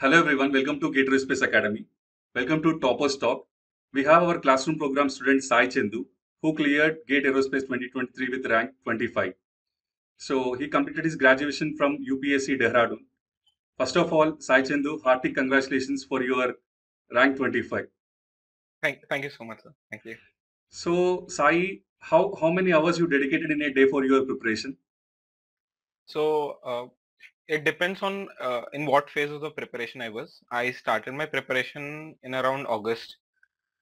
Hello everyone, welcome to Aerospace Academy. Welcome to Toppers Talk. We have our classroom program student Sai Chandu, who cleared GATE Aerospace 2023 with rank 25. So he completed his graduation from UPSC Dehradun. First of all, Sai Chandu, hearty congratulations for your rank 25. Thank you so much, sir. Thank you. So Sai, how many hours you dedicated in a day for your preparation? So it depends on in what phase of the preparation I was. I started my preparation in around August.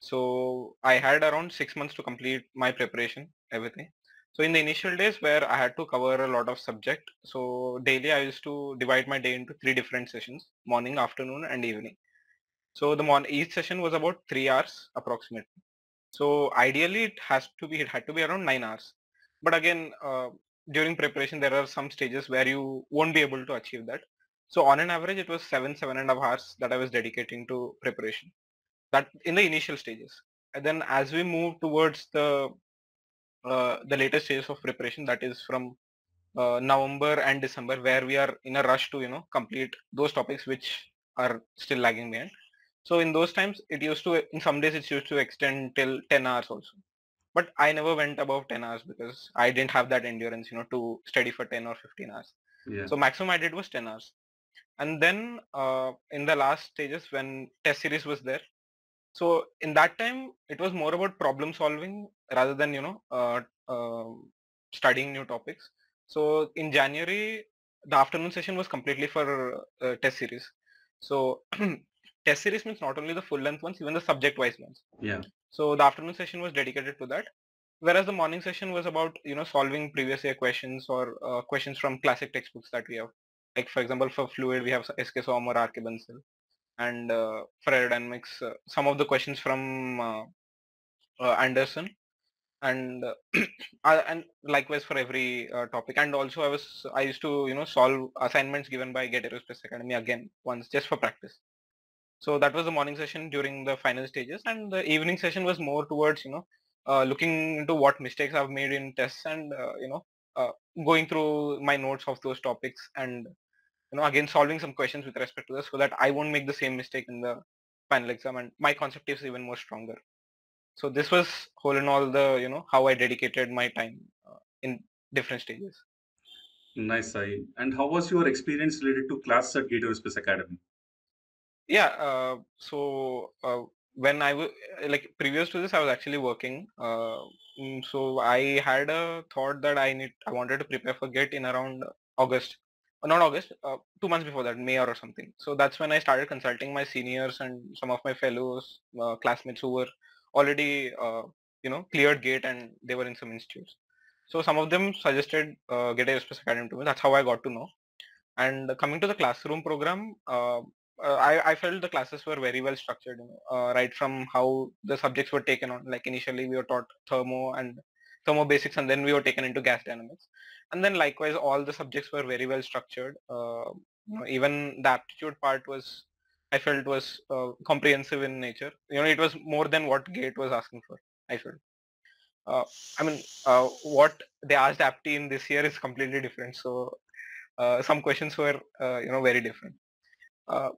So I had around 6 months to complete my preparation, everything. So in the initial days where I had to cover a lot of subject, so daily I used to divide my day into three different sessions: morning, afternoon, and evening. So each session was about 3 hours approximately. So ideally it had to be around 9 hours. But again, during preparation, there are some stages where you won't be able to achieve that. So on an average, it was 7.5 hours that I was dedicating to preparation. That in the initial stages. And then as we move towards the later stages of preparation, that is from November and December, where we are in a rush to complete those topics which are still lagging behind. So in those times, it used to in some days it used to extend till 10 hours also. But I never went above 10 hours because I didn't have that endurance, to study for 10 or 15 hours. Yeah. So maximum I did was 10 hours. And then in the last stages when test series was there, so in that time it was more about problem solving rather than studying new topics. So in January, the afternoon session was completely for test series. So test series means not only the full length ones, even the subject wise ones. Yeah. So the afternoon session was dedicated to that, whereas the morning session was about solving previous year questions or questions from classic textbooks that we have. Like for example, for fluid we have SK Som or RK Bansal, and for aerodynamics some of the questions from Anderson, and and likewise for every topic. And also I used to solve assignments given by Get Aerospace Academy again once just for practice. So that was the morning session during the final stages, and the evening session was more towards looking into what mistakes I've made in tests, and uh, going through my notes of those topics, and again solving some questions with respect to this, so that I won't make the same mistake in the final exam, and my concept is even more stronger. So this was whole and all the how I dedicated my time in different stages. Nice, Sai. And how was your experience related to class at GATE Aerospace Academy? Yeah, so when I was like previous to this, I was actually working. So I had a thought that I wanted to prepare for GET in around August, not August, 2 months before that, May or something. So that's when I started consulting my seniors and some of my fellows, classmates who were already, cleared GATE and they were in some institutes. So some of them suggested GET Aerospace Academy to me. That's how I got to know. And coming to the classroom program, I felt the classes were very well structured, right from how the subjects were taken on. Like initially we were taught thermo basics, and then we were taken into gas dynamics. And then likewise, all the subjects were very well structured. Even the aptitude part I felt was comprehensive in nature. It was more than what GATE was asking for, I felt. Uh, I mean, what they asked apti in this year is completely different. So some questions were very different.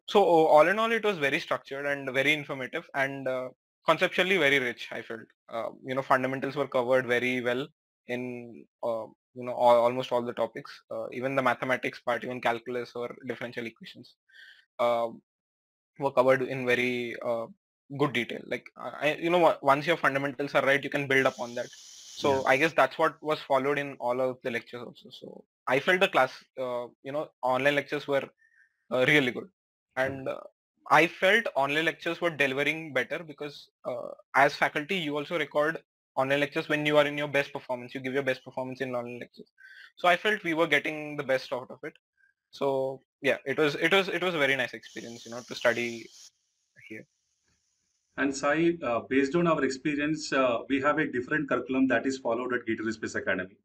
So all in all, it was very structured and very informative, and conceptually very rich, I felt. Fundamentals were covered very well in almost all the topics, even the mathematics part, even calculus or differential equations uh, were covered in very good detail. Like once your fundamentals are right, you can build upon that. Yeah. So I guess that's what was followed in all of the lectures also. So I felt the class, online lectures were really good, Okay. and I felt online lectures were delivering better because as faculty you also record online lectures when you are in your best performance. You give your best performance in online lectures. So I felt we were getting the best out of it. So yeah, it was a very nice experience, to study here. And Sai, based on our experience, we have a different curriculum that is followed at Gator Space Academy.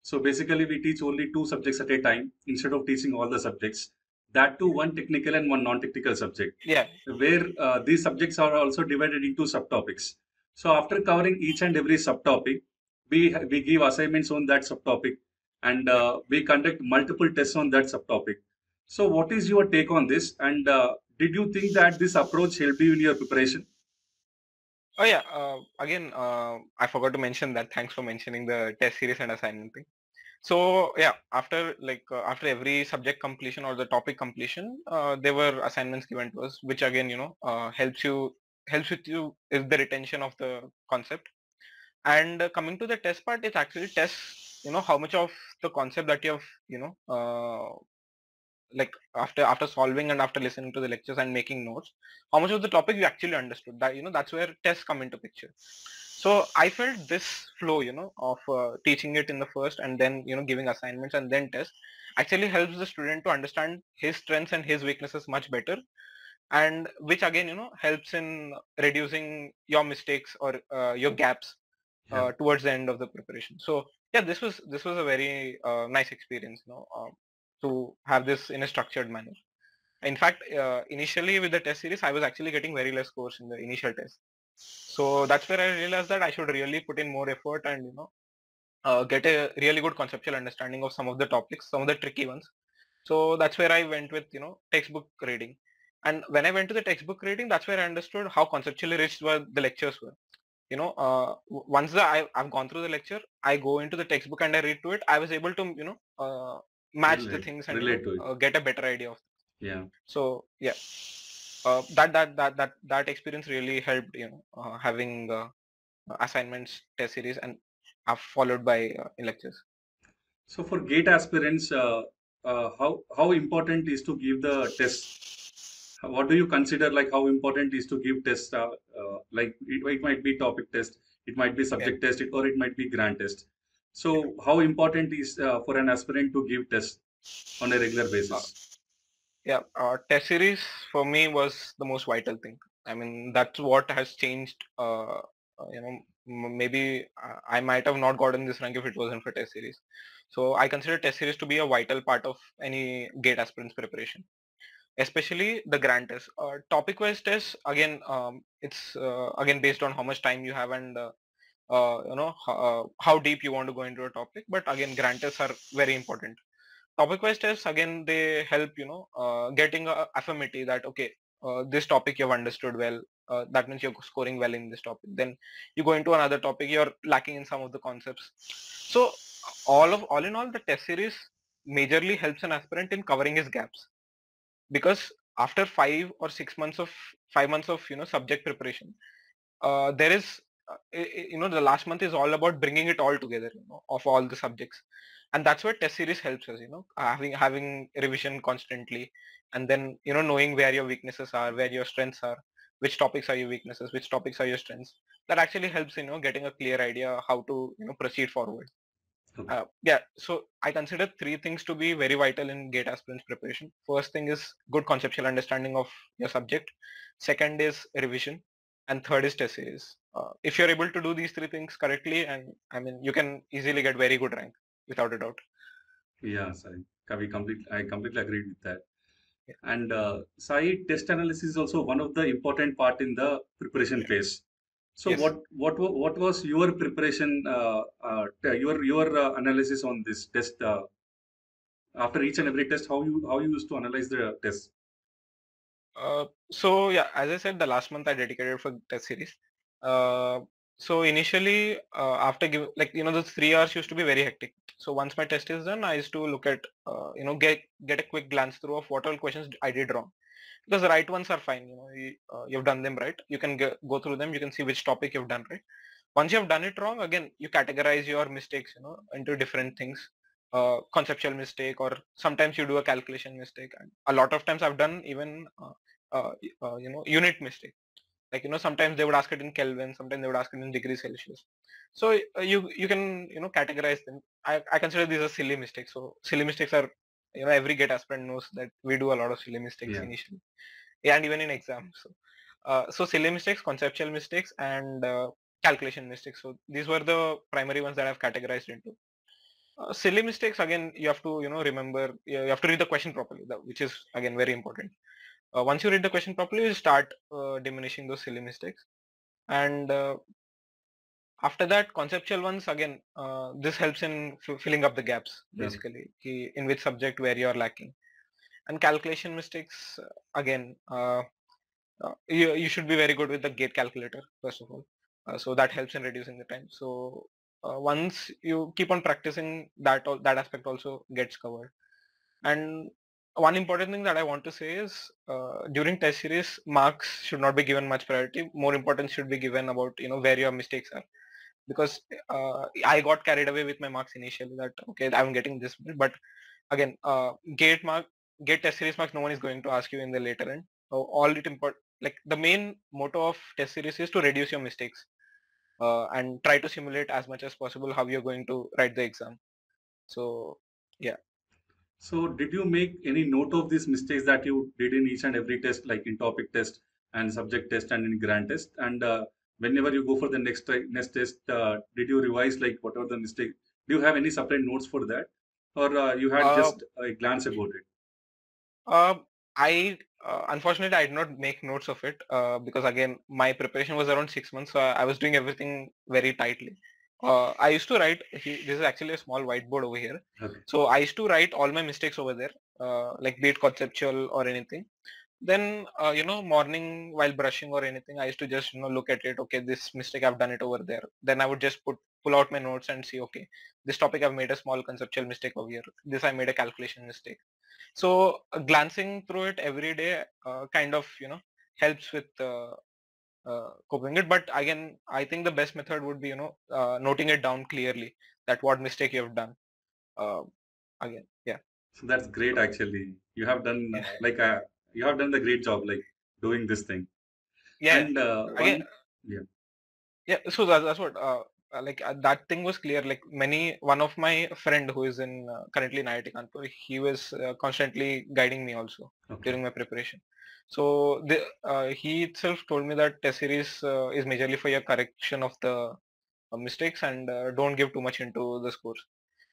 So basically, we teach only two subjects at a time instead of teaching all the subjects. That too, one technical and one non-technical subject, Yeah, where these subjects are also divided into subtopics. So after covering each and every subtopic, we give assignments on that subtopic, and yeah. we conduct multiple tests on that subtopic. So what is your take on this? And Did you think that this approach helped you in your preparation? Oh yeah. Again, I forgot to mention that. Thanks for mentioning the test series and assignment thing. So yeah, after every subject completion or the topic completion, there were assignments given to us, which again helps with you is the retention of the concept. And coming to the test part, it actually tests how much of the concept that you have like after solving and after listening to the lectures and making notes, how much of the topic you actually understood. That that's where tests come into picture. So I felt this flow of teaching it in the first and then giving assignments and then tests actually helps the student to understand his strengths and his weaknesses much better, and which again helps in reducing your mistakes or your gaps Yeah. towards the end of the preparation. So yeah, this was a very nice experience, to have this in a structured manner. In fact, initially with the test series, I was actually getting very less scores in the initial test. So that's where I realized that I should really put in more effort and get a really good conceptual understanding of some of the topics, some of the tricky ones. So that's where I went with textbook reading. And when I went to the textbook reading, that's where I understood how conceptually rich were the lectures were. Once I've gone through the lecture, I go into the textbook and I read to it. I was able to match the things and Relate to it. get a better idea of. Yeah. So yeah, that experience really helped. Having assignments, test series, and followed by lectures. So for GATE aspirants, how important is to give the test? What do you consider like how important is to give test? Like it might be topic test, it might be Yeah. subject test, or it might be grant test. So how important is for an aspirant to give test on a regular Uh, basis? yeah. Test series for me was the most vital thing. I mean, that's what has changed. Maybe I might have not gotten this rank if it wasn't for test series. So I consider test series to be a vital part of any GATE aspirant's preparation, especially the grant test. Topic wise tests, again, it's again based on how much time you have and how deep you want to go into a topic. But again, grant tests are very important. Topic wise tests, again, they help getting a affirmity that okay, this topic you've understood well. That means you're scoring well in this topic. Then you go into another topic, you're lacking in some of the concepts. So all in all, the test series majorly helps an aspirant in covering his gaps, because after 5 or 6 months of 5 months of subject preparation, there is the last month is all about bringing it all together, of all the subjects. And that's where test series helps us, having revision constantly, and then knowing where your weaknesses are, where your strengths are, which topics are your weaknesses, which topics are your strengths. That actually helps getting a clear idea how to proceed forward. Okay. Yeah, so I consider three things to be very vital in GATE aspirants preparation. First thing is good conceptual understanding of your subject. Second is revision, and third is test series. If you're able to do these three things correctly, and I mean, you can easily get very good rank without a doubt. Yeah, sorry. I completely agree with that. Yeah. And Sai, test analysis is also one of the important part in the preparation phase. So Yes. what was your preparation, your analysis on this test after each and every test? How you used to analyze the test? So yeah, as I said, the last month I dedicated for test series. Uh, so initially, after give like those 3 hours used to be very hectic. So once my test is done, I used to look at get a quick glance through of what all questions I did wrong, because the right ones are fine. You've done them right. You can go through them. You can see which topic you've done right. Once you have done it wrong, again you categorize your mistakes into different things. Conceptual mistake, or sometimes you do a calculation mistake, and a lot of times I've done even uh, unit mistake. Like sometimes they would ask it in Kelvin, sometimes they would ask it in degrees Celsius. So you can categorize them. I consider these as silly mistakes. So silly mistakes are, every GATE aspirant knows that we do a lot of silly mistakes Yeah. initially, yeah, and even in exams. So silly mistakes, conceptual mistakes, and calculation mistakes. So these were the primary ones that I've categorized into. Silly mistakes, again, you have to remember, you have to read the question properly, which is again very important. Once you read the question properly, you start diminishing those silly mistakes. And after that, conceptual ones, again, this helps in filling up the gaps, Yeah. basically, in which subject where you are lacking. And calculation mistakes, again, you should be very good with the gate calculator first of all. So that helps in reducing the time. So once you keep on practicing, that aspect also gets covered. And one important thing that I want to say is, during test series, marks should not be given much priority. More importance should be given about, where your mistakes are. Because I got carried away with my marks initially, that okay, I'm getting this, but again, gate test series marks, no one is going to ask you in the later end. So all it import like the main motto of test series is to reduce your mistakes, and try to simulate as much as possible how you're going to write the exam. So yeah. So, did you make any note of these mistakes that you did in each and every test, like in topic test and subject test and in grand test? And whenever you go for the next test, did you revise like what are the mistakes? Do you have any separate notes for that, or you had Uh, just a glance about it? Uh, I unfortunately I did not make notes of it, because again my preparation was around 6 months, so I was doing everything very tightly. I used to write. This is actually a small whiteboard over here. Okay. So I used to write all my mistakes over there, like be it conceptual or anything. Then morning while brushing or anything, I used to just look at it. Okay, this mistake I've done it over there. Then I would just pull out my notes and see. Okay, this topic I've made a small conceptual mistake over here. This I made a calculation mistake. So glancing through it every day kind of helps with coping it. But again, I think the best method would be noting it down clearly, that what mistake you have done. Uh, Again, yeah, So that's great actually. You have done yeah, you have done the great job like doing this thing. yeah. And Again, one yeah. yeah. So that's what that thing was clear. Like one of my friend who is in currently in IIT Kanpur, he was constantly guiding me also Okay. during my preparation. So he itself told me that test series is majorly for your correction of the mistakes, and don't give too much into the scores.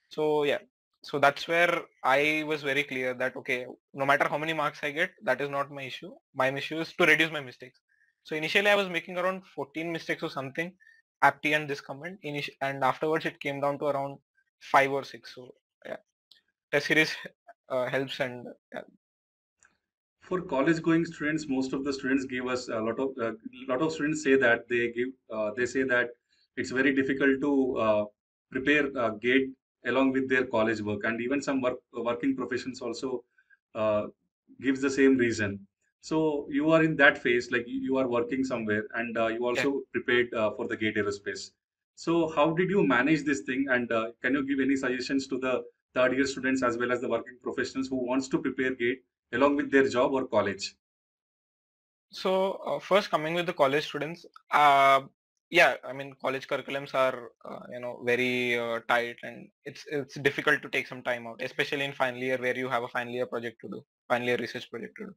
So yeah, so that's where I was very clear that okay, no matter how many marks I get, that is not my issue. My issue is to reduce my mistakes. So initially I was making around 14 mistakes or something, aptly and this comment, and afterwards it came down to around 5 or 6. So yeah, test series helps, and yeah, For college going students, most of the students give us a lot of students say that they say that it's very difficult to prepare gate along with their college work, and even some working professions also uh, gives the same reason. So you are in that phase, like you are working somewhere, and you yeah. also prepared for the gate aerospace. So how did you manage this thing, and can you give any suggestions to the third year students as well as the working professionals who wants to prepare gate along with their job or college? So first coming with the college students, yeah, I mean college curriculums are very tight, and it's difficult to take some time out, especially in final year where you have a final year project to do, final year research project to do.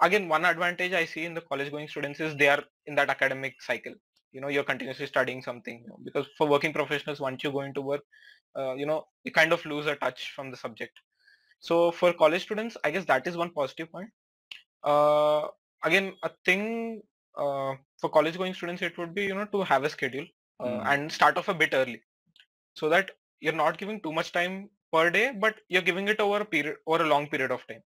Again, one advantage I see in the college going students is they are in that academic cycle. You're continuously studying something, because for working professionals, once you go into work, you kind of lose a touch from the subject. So for college students, I guess that is one positive point. uh, Again, a thing for college going students, it would be to have a schedule, Hmm. and start off a bit early, so that you're not giving too much time per day, but you're giving it over a long period of time.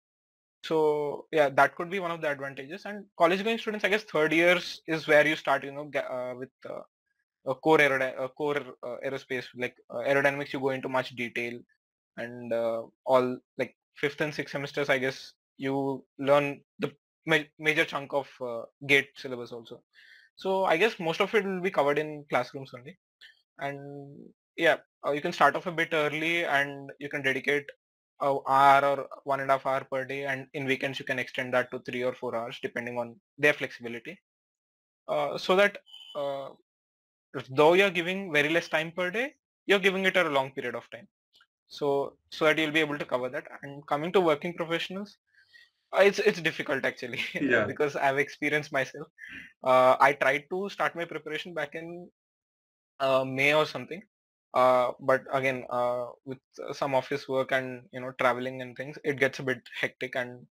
So yeah, that could be one of the advantages. And college going students, I guess third years is where you start with a core aerospace, like aerodynamics. You go into much detail, and all like fifth and sixth semesters, I guess you learn the major chunk of gate syllabus also. So I guess most of it will be covered in classrooms only. And yeah, you can start off a bit early, and you can dedicate a hour or 1.5 hour per day, and in weekends you can extend that to 3 or 4 hours depending on their flexibility, so that uh, though you're giving very less time per day, you're giving it a long period of time, so that you'll be able to cover that. And coming to working professionals, it's difficult actually, Yeah. because I've experienced myself. I tried to start my preparation back in May or something, but again, with some office work and traveling and things, it gets a bit hectic. And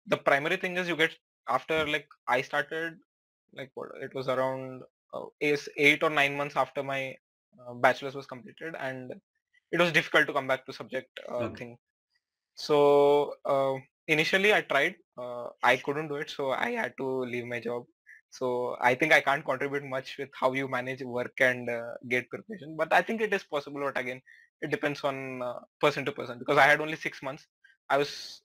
the primary thing is, you get, after like I started, like what it was around 8 or 9 months after my bachelor's was completed, and it was difficult to come back to subject Okay. thing. So initially I tried, I couldn't do it, so I had to leave my job. So I think I can't contribute much with how you manage work and gate preparation, but I think it is possible. But again, it depends on person to person, because I had only 6 months. I was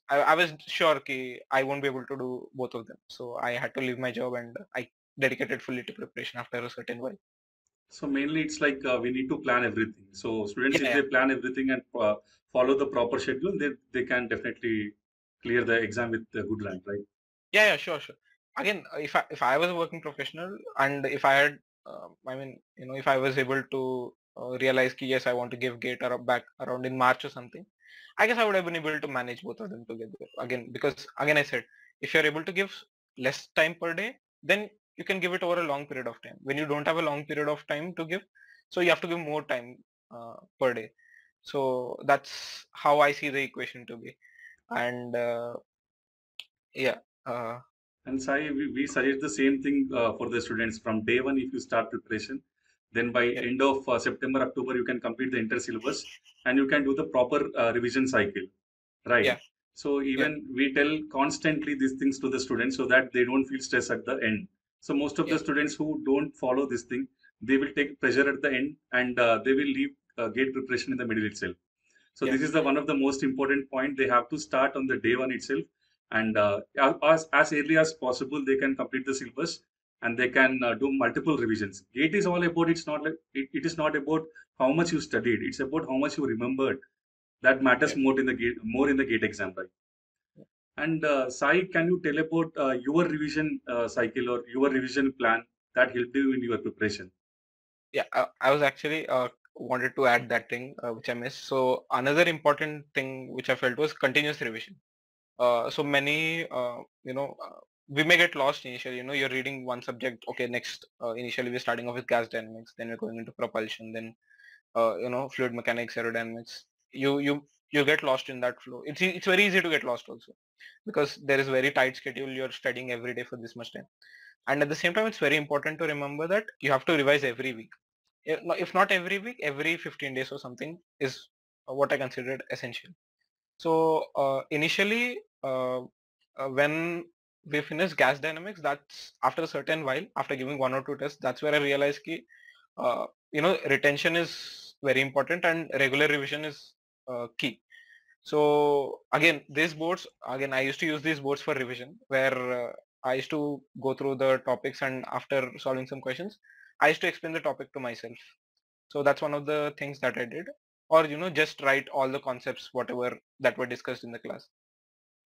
sure ki I won't be able to do both of them, so I had to leave my job and I dedicated fully to preparation after a certain while. So mainly it's like we need to plan everything. So students, Yeah, if yeah. they plan everything and follow the proper schedule, they can definitely clear the exam with a good rank, right? Yeah, yeah, sure, sure. Again, if I was a working professional and if I had, I mean, if I was able to realize ki yes, I want to give gate back around in March or something, I guess I would have been able to manage both of them together. Again, because again I said, if you're able to give less time per day, then you can give it over a long period of time. When you don't have a long period of time to give, so you have to give more time per day. So that's how I see the equation to be. And yeah. Uh, And Sai, we suggest the same thing for the students from day one. If you start preparation, then by yeah, end of September, October, you can complete the inter syllabus and you can do the proper revision cycle, right? yeah, So yeah. even we tell constantly these things to the students so that they don't feel stress at the end. So most of the Yeah, students who don't follow this thing, they will take pressure at the end and they will leave gate preparation in the middle itself. So yeah, this is the one of the most important point. They have to start on the day one itself, and as early as possible, they can complete the syllabus and they can do multiple revisions. Gate is all about. It's not like it is not about how much you studied. It's about how much you remembered. That matters yeah. more in the gate exam, right? And Sai, can you tell about your revision cycle or your revision plan that helped you in your preparation? Yeah, I was actually wanted to add that thing which I missed. So another important thing which I felt was continuous revision. So many, we may get lost initially. You're reading one subject. Okay, next, initially we're starting off with gas dynamics, then we're going into propulsion, then fluid mechanics, aerodynamics. You get lost in that flow. It's very easy to get lost also, because there is very tight schedule. You're studying every day for this much time, and at the same time, it's very important to remember that you have to revise every week. If not every week, every 15 days or something is what I considered essential. So initially, when we finished gas dynamics, that's after a certain while, after giving one or two tests, that's where I realized ki, retention is very important and regular revision is key. So again, these boards, again, I used to use these boards for revision, where I used to go through the topics and after solving some questions, I used to explain the topic to myself. So that's one of the things that I did. Or, just write all the concepts, whatever that were discussed in the class.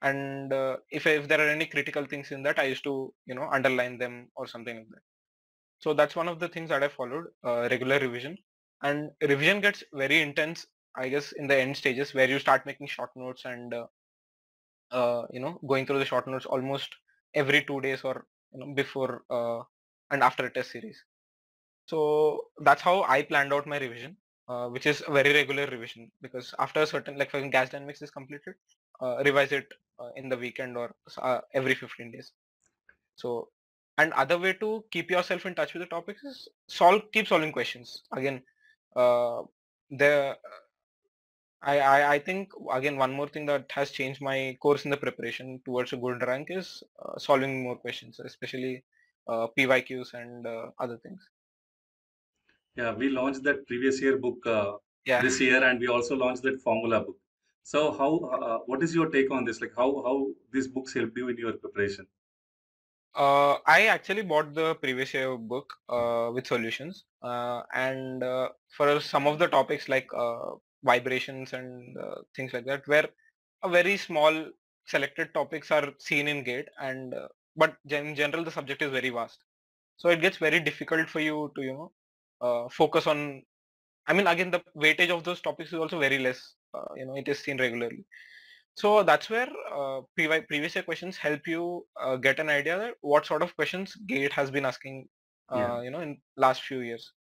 And if there are any critical things in that, I used to, underline them or something like that. So that's one of the things that I followed, regular revision. And revision gets very intense, I guess, in the end stages where you start making short notes and, going through the short notes almost every 2 days or, before and after a test series. So that's how I planned out my revision, which is a very regular revision, because after a certain, like when gas dynamics is completed, revise it in the weekend or every 15 days. So, and other way to keep yourself in touch with the topics is keep solving questions. Again, uh, the I think again one more thing that has changed my course in the preparation towards a good rank is solving more questions, especially PYQs and other things. Yeah, we launched that previous year book Yeah. this year, and we also launched that formula book. So, what is your take on this? Like, how these books helped you in your preparation? I actually bought the previous year book with solutions, and for some of the topics like vibrations and things like that, where a very small selected topics are seen in GATE, and but in general the subject is very vast, so it gets very difficult for you to focus on. I mean, again, the weightage of those topics is also very less. It is seen regularly. So that's where previous year questions help you get an idea that what sort of questions GATE has been asking, Yeah, in last few years.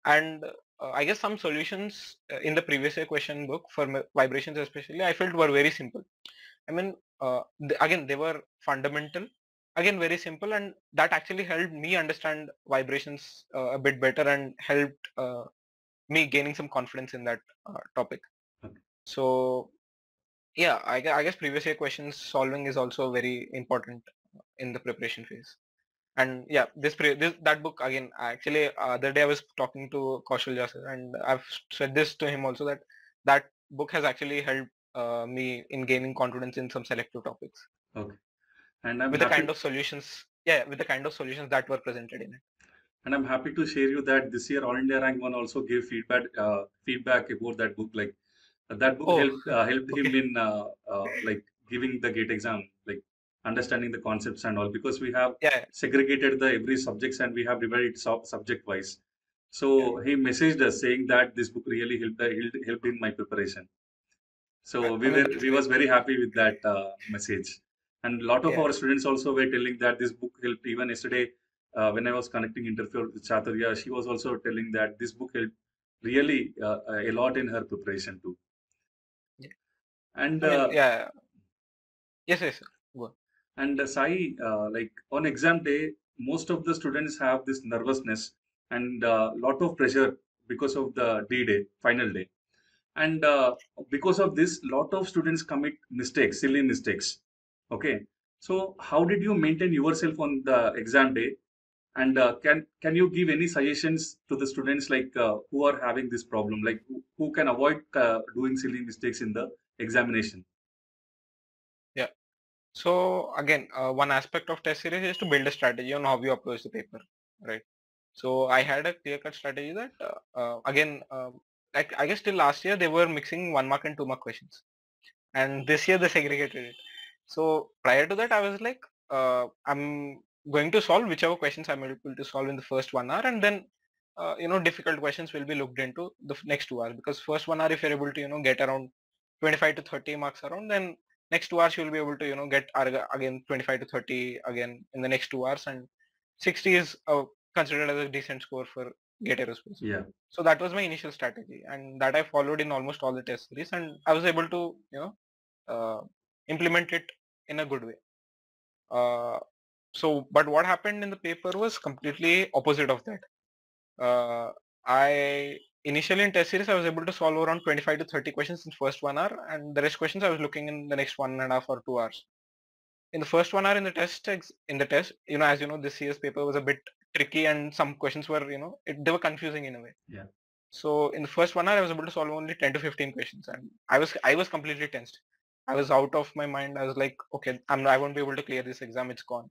And I guess some solutions in the previous year question book for vibrations especially, I felt were very simple. I mean, again, they were fundamental, again, very simple, and that actually helped me understand vibrations a bit better and helped me gaining some confidence in that topic. okay. So Yeah, I guess previous year questions solving is also very important in the preparation phase. And yeah, this that book again. Actually, other day I was talking to Kaushal sir, and I've said this to him also, that that book has actually helped me in gaining confidence in some selective topics Okay. And I'm with the happy kind of solutions. Yeah, with the kind of solutions that were presented in it. and I'm happy to share you that this year All India Rank One also gave feedback about that book. Like that book Oh, helped him okay. in like giving the gate exam, like understanding the concepts and all, because we have Yeah, segregated the every subjects and we have divided subject wise. yeah. So he messaged us saying that this book really helped in my preparation. So I mean, that's we great. was very happy with that message, and a lot of Yeah, our students also were telling that this book helped. Even yesterday, when I was connecting interview with Chaturya, she was also telling that this book helped really a lot in her preparation too. yeah. And I mean, yeah. Yes, yes. Go on. Sai, like on exam day, most of the students have this nervousness and lot of pressure because of the D-day, final day. And because of this, lot of students commit mistakes, silly mistakes. Okay. So how did you maintain yourself on the exam day? And can you give any suggestions to the students like who are having this problem, like who can avoid doing silly mistakes in the examination? Yeah. So again, one aspect of test series is to build a strategy on how you approach the paper, right? So I had a clear-cut strategy that again, like I guess till last year they were mixing 1 mark and 2 mark questions, and this year they segregated it. So prior to that, I was like, I'm going to solve whichever questions I'm able to solve in the first 1 hour, and then difficult questions will be looked into the next 2 hours, because first 1 hour if you're able to get around 25 to 30 marks around, then next 2 hours you'll be able to get again 25 to 30 again in the next 2 hours, and 60 is considered as a decent score for Gate Aerospace. Yeah, So that was my initial strategy, and that I followed in almost all the test series, and I was able to uh, implement it in a good way. Uh, but what happened in the paper was completely opposite of that. Uh, I initially in test series I was able to solve around 25 to 30 questions in first 1 hour, and the rest questions I was looking in the next 1.5 or 2 hours. In the first 1 hour in the test, as you know, this year's paper was a bit tricky, and some questions were, they were confusing in a way. yeah, So in the first 1 hour, I was able to solve only 10 to 15 questions, and I was completely tensed. I was out of my mind. I was like, okay, I won't be able to clear this exam. It's gone.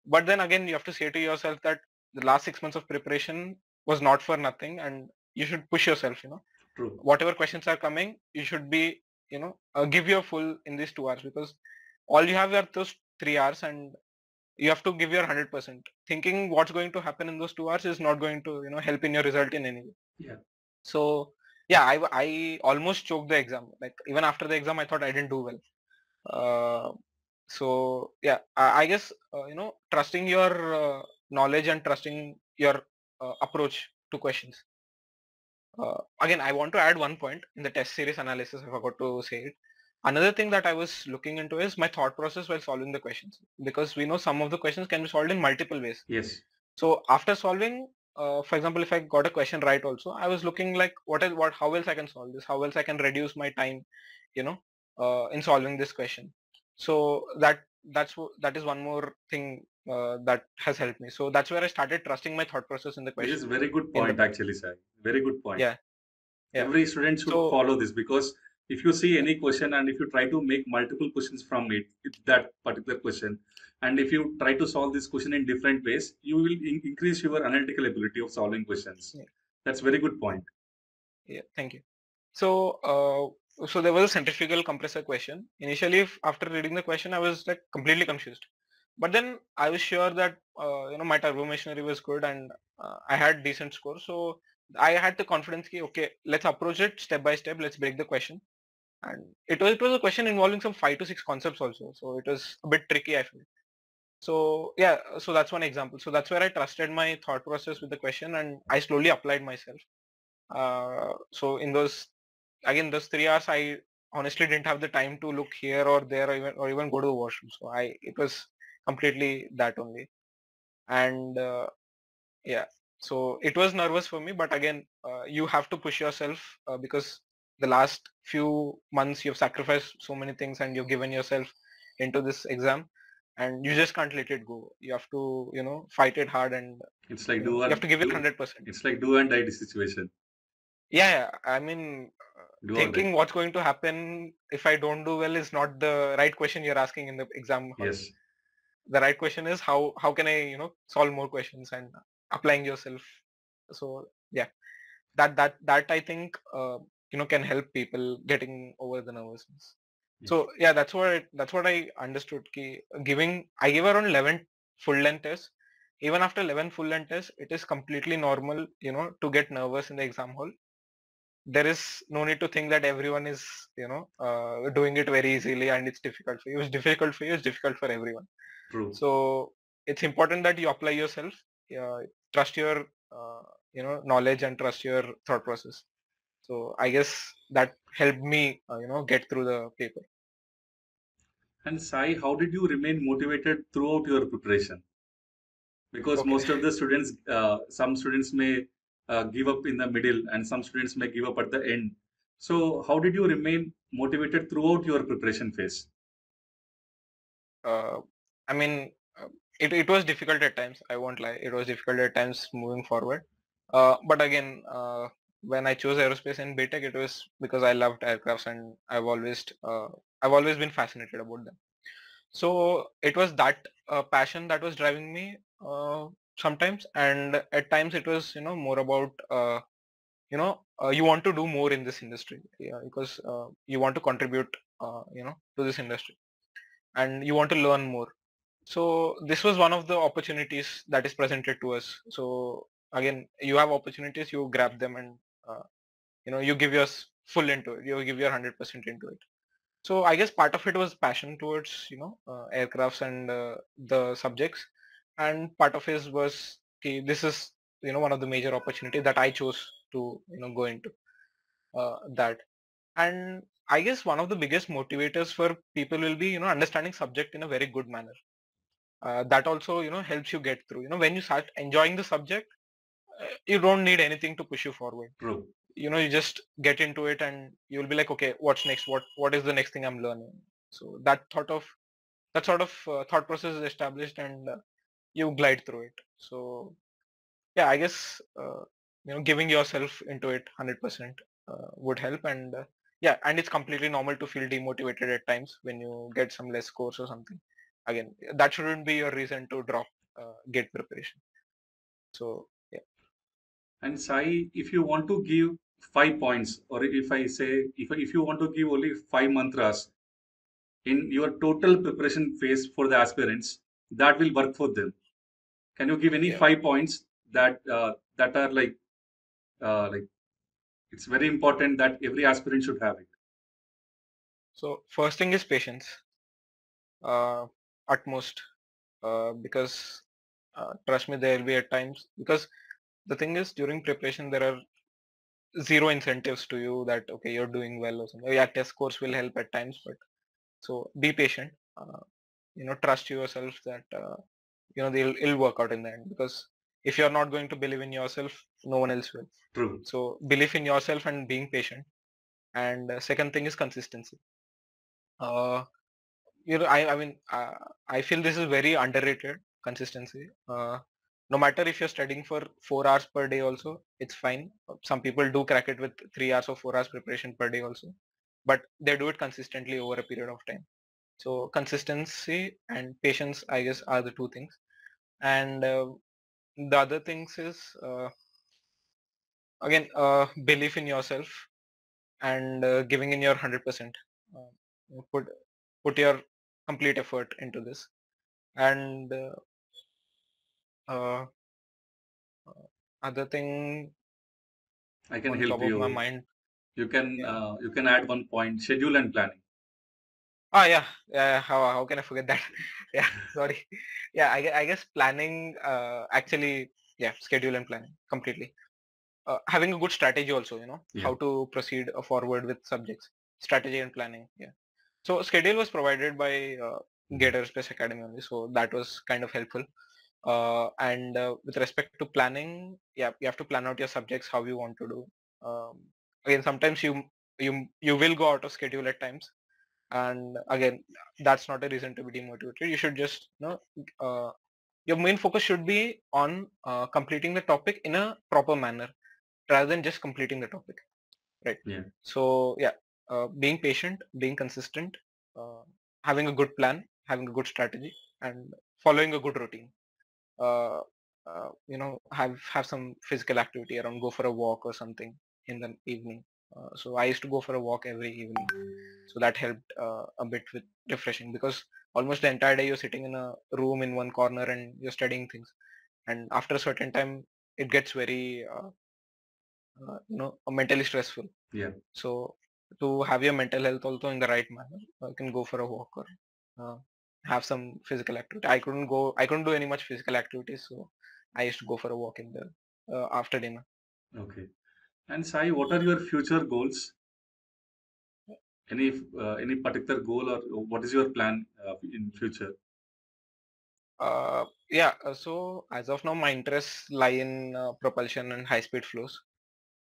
But then again, you have to say to yourself that the last 6 months of preparation was not for nothing, and you should push yourself. true. Whatever questions are coming, you should be, give your full in these 2 hours, because all you have are those 3 hours, and you have to give your 100%. Thinking what's going to happen in those 2 hours is not going to, help in your result in any way. Yeah. So yeah, I almost choked the exam. Like even after the exam, I thought I didn't do well. Uh, so yeah, I guess trusting your knowledge and trusting your approach to questions. Again, I want to add one point in the test series analysis. I forgot to say it. Another thing that I was looking into is my thought process while solving the questions, because we know some of the questions can be solved in multiple ways. Yes. So after solving, for example, if I got a question right also, I was looking like how else I can solve this, how else I can reduce my time, you know, in solving this question. So that is one more thing that has helped me. So that's where I started trusting my thought process in the This is question very good in the point paper. actually, Sai. Very good point. Yeah, yeah. Every student should So follow this because if you see yeah, any question and if you try to make multiple questions from that particular question, and if you try to solve this question in different ways, you will increase your analytical ability of solving questions. yeah, That's very good point. yeah. Thank you. So there was a centrifugal compressor question. Initially, after reading the question, I was like completely confused. But then I was sure that my turbo machinery was good, and I had decent score. So I had the confidence that okay, let's approach it step by step. Let's break the question. And it was a question involving some 5 to 6 concepts also. So it was a bit tricky, I feel. So yeah, so that's one example. So that's where I trusted my thought process with the question, and I slowly applied myself. So in those 3 hours, I honestly didn't have the time to look here or there, or even go to the washroom. So it was completely that only. And yeah, so it was nervous for me, but again, you have to push yourself because the last few months you've sacrificed so many things and you've given yourself into this exam, and you just can't let it go. You have to, fight it hard, and It's like you have to give it 100%. it's like do and die situation. Yeah, I mean, Do or die. thinking what's going to happen if I don't do well is not the right question you're asking in the exam hall. Yes. The right question is how can I, solve more questions and applying yourself. So yeah, that I think can help people getting over the nervousness. Yes. So yeah, that's what I understood. I give around 11 full length tests. Even after 11 full length tests, it is completely normal, to get nervous in the exam hall. There is no need to think that everyone is, doing it very easily and it's difficult for you. It's difficult for you. It's difficult for everyone. True. So it's important that you apply yourself, trust your, knowledge, and trust your thought process. So I guess that helped me, get through the paper. And Sai, how did you remain motivated throughout your preparation? Because Okay. most of the students, some students may give up in the middle, and some students may give up at the end. So, how did you remain motivated throughout your preparation phase? Uh, I mean, it was difficult at times. I won't lie. It was difficult at times moving forward. But again, when I chose aerospace and BTech, it was because I loved aircrafts and I've always been fascinated about them. So it was that passion that was driving me sometimes, and at times it was, more about you want to do more in this industry, yeah, because you want to contribute, to this industry, and you want to learn more. So this was one of the opportunities that is presented to us. So again, you have opportunities, you grab them, and you give your full into it. You give your 100% into it. So I guess part of it was passion towards, aircrafts and the subjects, and part of it was, okay, this is, one of the major opportunities that I chose to, go into that. And I guess one of the biggest motivators for people will be, understanding subject in a very good manner. That also, helps you get through. When you start enjoying the subject, you don't need anything to push you forward. True. You just get into it and you'll be like, okay, what's next? What is the next thing I'm learning? So that sort of thought process is established, and you glide through it. So yeah, I guess giving yourself into it 100% would help, and yeah, and it's completely normal to feel demotivated at times when you get some less scores or something. Again, that shouldn't be your reason to drop gate preparation. So yeah. And Sai, if you want to give 5 points, or if I say, if you want to give only five mantras in your total preparation phase for the aspirants, that will work for them. Can you give any Yeah. 5 points that are like it's very important that every aspirant should have it? So first thing is patience, uh, utmost, because trust me, there will be at times, because the thing is, during preparation there are zero incentives to you that okay, you're doing well or something. Yeah, test scores will help at times, but so be patient. Trust yourself that it'll work out in the end, because if you're not going to believe in yourself, no one else will. True. So believe in yourself and being patient. And second thing is consistency. uh, I mean, I feel this is very underrated, consistency. No matter if you're studying for 4 hours per day also, it's fine. Some people do crack it with 3 hours or 4 hours preparation per day also, but they do it consistently over a period of time. So consistency and patience, I guess, are the two things. And the other things is, again, belief in yourself, and giving in your 100%. Uh, put your complete effort into this. And uh, other thing I can on help top of my you. mind, yeah. You can add one point: schedule and planning. Yeah, yeah. How can I forget that? Yeah, sorry. Yeah, I guess planning, actually, yeah, schedule and planning completely. Having a good strategy also, Yeah. how to proceed forward with subjects, strategy and planning. Yeah. So schedule was provided by Gate Aerospace Academy only, so that was kind of helpful. And with respect to planning, yeah, you have to plan out your subjects, how you want to do. Um, Again, sometimes you will go out of schedule at times, and again, that's not a reason to be demotivated. You should just your main focus should be on completing the topic in a proper manner rather than just completing the topic, right? Yeah. So yeah, being patient, being consistent, uh, having a good plan, having a good strategy, and following a good routine. uh, have some physical activity around, go for a walk or something in the evening. So I used to go for a walk every evening, so that helped a bit with refreshing, because almost the entire day you're sitting in a room in one corner and you're studying things, and after a certain time it gets very mentally stressful. Yeah. So to have your mental health also in the right manner, you can go for a walk or uh, have some physical activity. I couldn't do any much physical activities, so I used to go for a walk in the after dinner. Okay. And Sai, what are your future goals? Any particular goal, or what is your plan in future? So as of now, my interests lie in propulsion and high speed flows.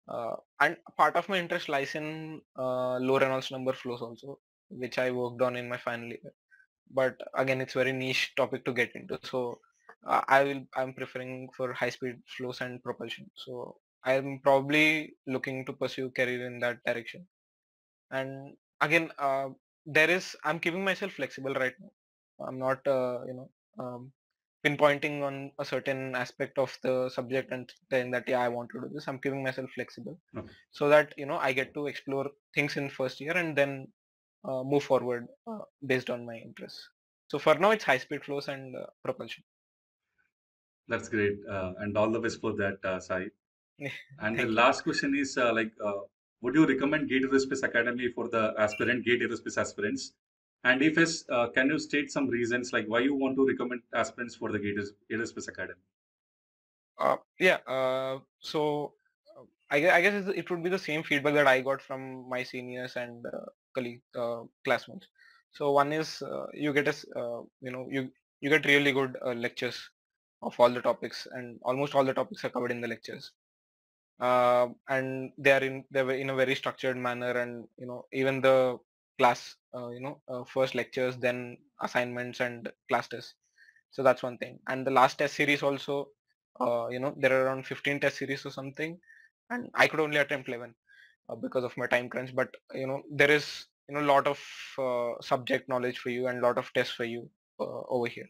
And part of my interest lies in low Reynolds number flows also, which I worked on in my final year. But again, it's very niche topic to get into. So I'm preferring for high speed flows and propulsion. So I'm probably looking to pursue career in that direction. And again, I'm keeping myself flexible right now. I'm not pinpointing on a certain aspect of the subject and saying that yeah, I want to do this. I'm keeping myself flexible Okay. so that I get to explore things in first year and then move forward based on my interests. So for now, it's high speed flows and propulsion. That's great. And all the best for that, Sai. And the Thank you. last question is would you recommend Gate Aerospace Academy for the aspirant Gate Aerospace aspirants? And if yes, can you state some reasons like why you want to recommend aspirants for the Aerospace Academy? Yeah. I guess it would be the same feedback that I got from my seniors and colleague classmates. So one is you get you get really good lectures of all the topics, and almost all the topics are covered in the lectures. And they were in a very structured manner, and even the class first lectures, then assignments and class tests. So that's one thing. And the last test series also, there are around 15 test series or something, and I could only attempt 11 because of my time crunch. But there is a lot of subject knowledge for you and lot of tests for you over here.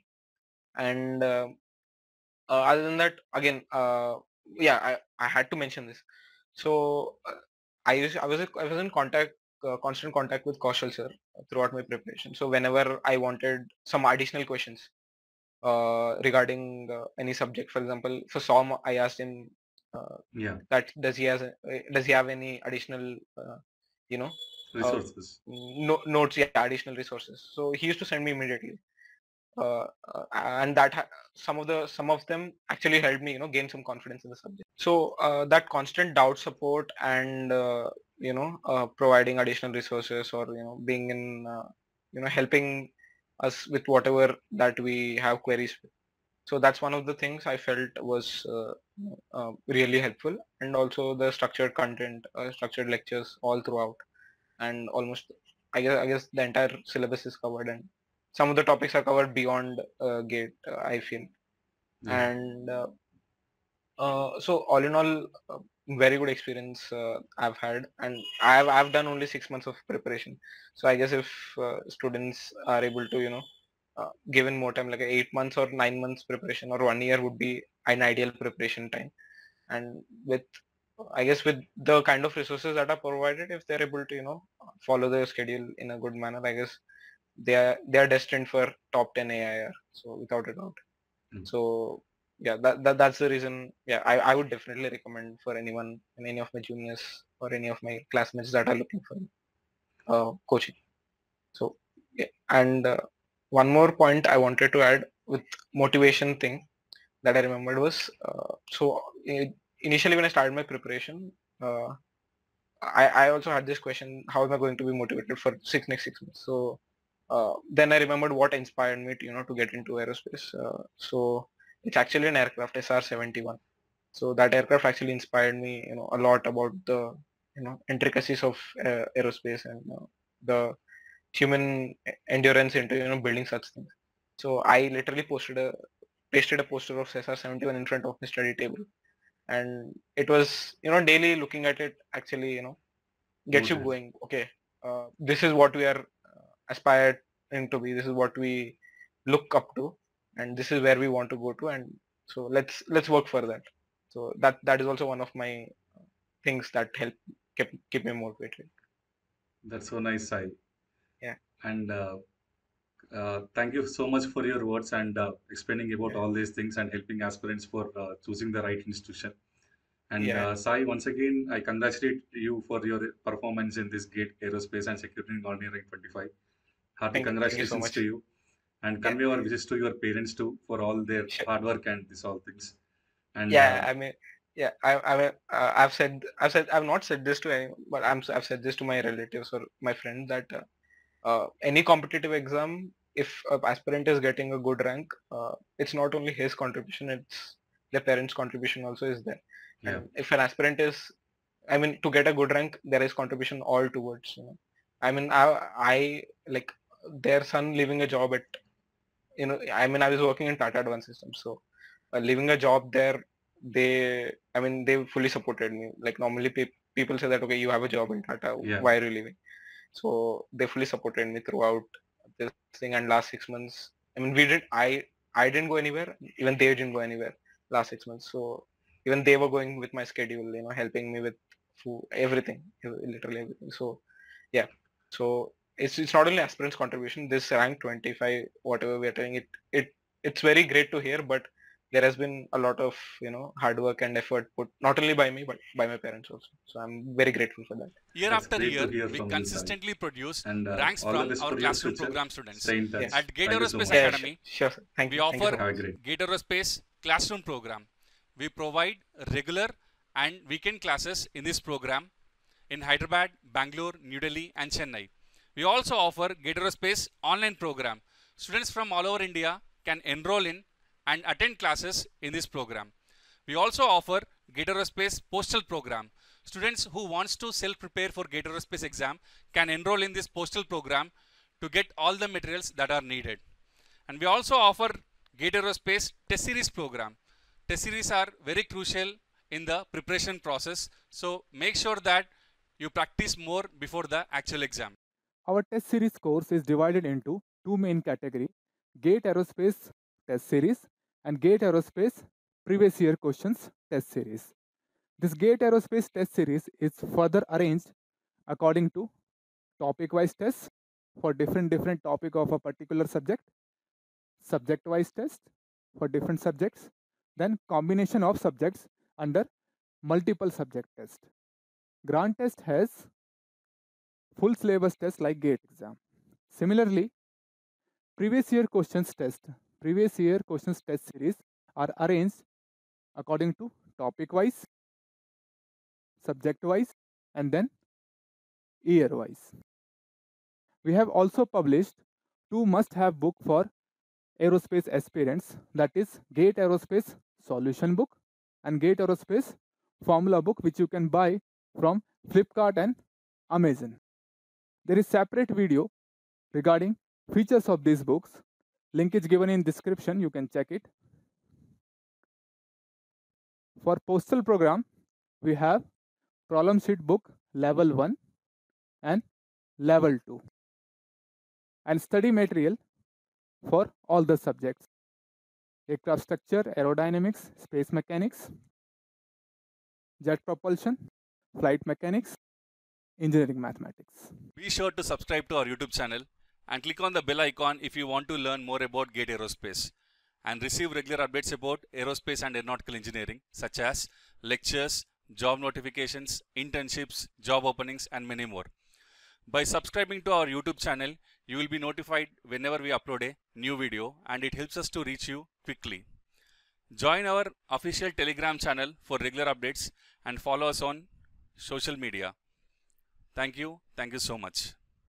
And other than that, again, yeah, I had to mention this. So I was in constant contact with Kaushal sir throughout my preparation. So whenever I wanted some additional questions regarding any subject, for example, for SOM, I asked him Yeah, that does he have any additional you know uh, resources. notes, yeah, additional resources. So he used to send me immediately. uh, and that some of them actually helped me gain some confidence in the subject. So that constant doubt support and providing additional resources, or being in helping us with whatever that we have queries with. So that's one of the things I felt was really helpful. And also the structured content, structured lectures all throughout, and almost I guess the entire syllabus is covered, and some of the topics are covered beyond gate, I feel. Yeah. And so all in all, very good experience I've had, and I've done only 6 months of preparation. So I guess if students are able to given more time, like 8 months or 9 months preparation, or 1 year would be an ideal preparation time. And with I guess with the kind of resources that are provided, if they're able to follow the schedule in a good manner, I guess they are destined for top 10 AIR. So without a doubt. Mm. So yeah, that's the reason. Yeah, I would definitely recommend for anyone and any of my juniors or any of my classmates that are looking for coaching. So yeah, and one more point I wanted to add with motivation thing that I remembered was initially when I started my preparation, uh, I also had this question: how am I going to be motivated for next 6 months? So then I remembered what inspired me to to get into aerospace. So it's actually an aircraft SR-71. So that aircraft actually inspired me a lot about the intricacies of aerospace and the human endurance into building such things. So I literally pasted a poster of Cesar 71 in front of my study table, and it was daily looking at it actually gets you Okay. going. Okay, this is what we are aspired to be. This is what we look up to, and this is where we want to go to. And so let's work for that. So that is also one of my things that help keep me motivated. That's so nice, Sai. Yeah, And thank you so much for your words and explaining about yeah, all these things and helping aspirants for choosing the right institution. And yeah. Sai, once again, I congratulate you for your performance in this GATE Aerospace and Security Engineering 25. Hearty Thank you so congratulations to much. you. And Yeah, convey our wishes to your parents too for all their sure. hard work and this all things. And Yeah, I mean, yeah, I've not said this to anyone, but I've said this to my relatives or my friends that any competitive exam, if an aspirant is getting a good rank, it's not only his contribution, it's the parents' contribution also is there. yeah, And if an aspirant is, I mean, to get a good rank, there is contribution all towards. I mean, I like their son leaving a job at, I mean, I was working in Tata Advanced Systems, so leaving a job there, they fully supported me. Like normally people say that, okay, you have a job in Tata, yeah, why are you leaving? So they fully supported me throughout this thing. And last 6 months, I mean, I didn't go anywhere. Even they didn't go anywhere last 6 months. So even they were going with my schedule, helping me with food, everything, literally everything. So yeah, so it's not only aspirants contribution. This rank 25, whatever we're doing, it's very great to hear. But there has been a lot of hard work and effort put not only by me but by my parents also. So I'm very grateful for that. Year that's after great to year, hear we from you, Sai. consistently produce And ranks all the from best our for your classroom future. program students. Stay in Yeah. touch. At Gate Thank you so Aerospace much. Yeah, Academy, sure, sir. we Thank you offer so Have a much. great Gate Aerospace classroom program. We provide regular and weekend classes in this program in Hyderabad, Bangalore, New Delhi, and Chennai. We also offer Gate Aerospace online program. Students from all over India can enroll in and attend classes in this program. We also offer Gate Aerospace postal program. Students who wants to self-prepare for Gate Aerospace exam can enroll in this postal program to get all the materials that are needed. And we also offer Gate Aerospace test series program. Test series are very crucial in the preparation process. So make sure that you practice more before the actual exam. Our test series course is divided into two main categories: GATE Aerospace Test Series and GATE Aerospace Previous Year Questions Test Series. This GATE Aerospace Test Series is further arranged according to topic-wise tests for different topic of a particular subject, subject-wise test for different subjects, then combination of subjects under multiple subject test. Grant test has full syllabus test like GATE exam. Similarly, previous year questions test series are arranged according to topic wise, subject wise, and then year wise. We have also published two must have book for aerospace aspirants, that is GATE Aerospace solution book and GATE Aerospace formula book, which you can buy from Flipkart and Amazon. There is separate video regarding features of these books. Link is given in description, you can check it. For postal program, we have problem sheet book level 1 and level 2 and study material for all the subjects: aircraft structure, aerodynamics, space mechanics, jet propulsion, flight mechanics, engineering mathematics. Be sure to subscribe to our YouTube channel and click on the bell icon if you want to learn more about Gate Aerospace and receive regular updates about aerospace and aeronautical engineering, such as lectures, job notifications, internships, job openings, and many more. By subscribing to our YouTube channel, you will be notified whenever we upload a new video, and it helps us to reach you quickly. Join our official Telegram channel for regular updates and follow us on social media. Thank you so much.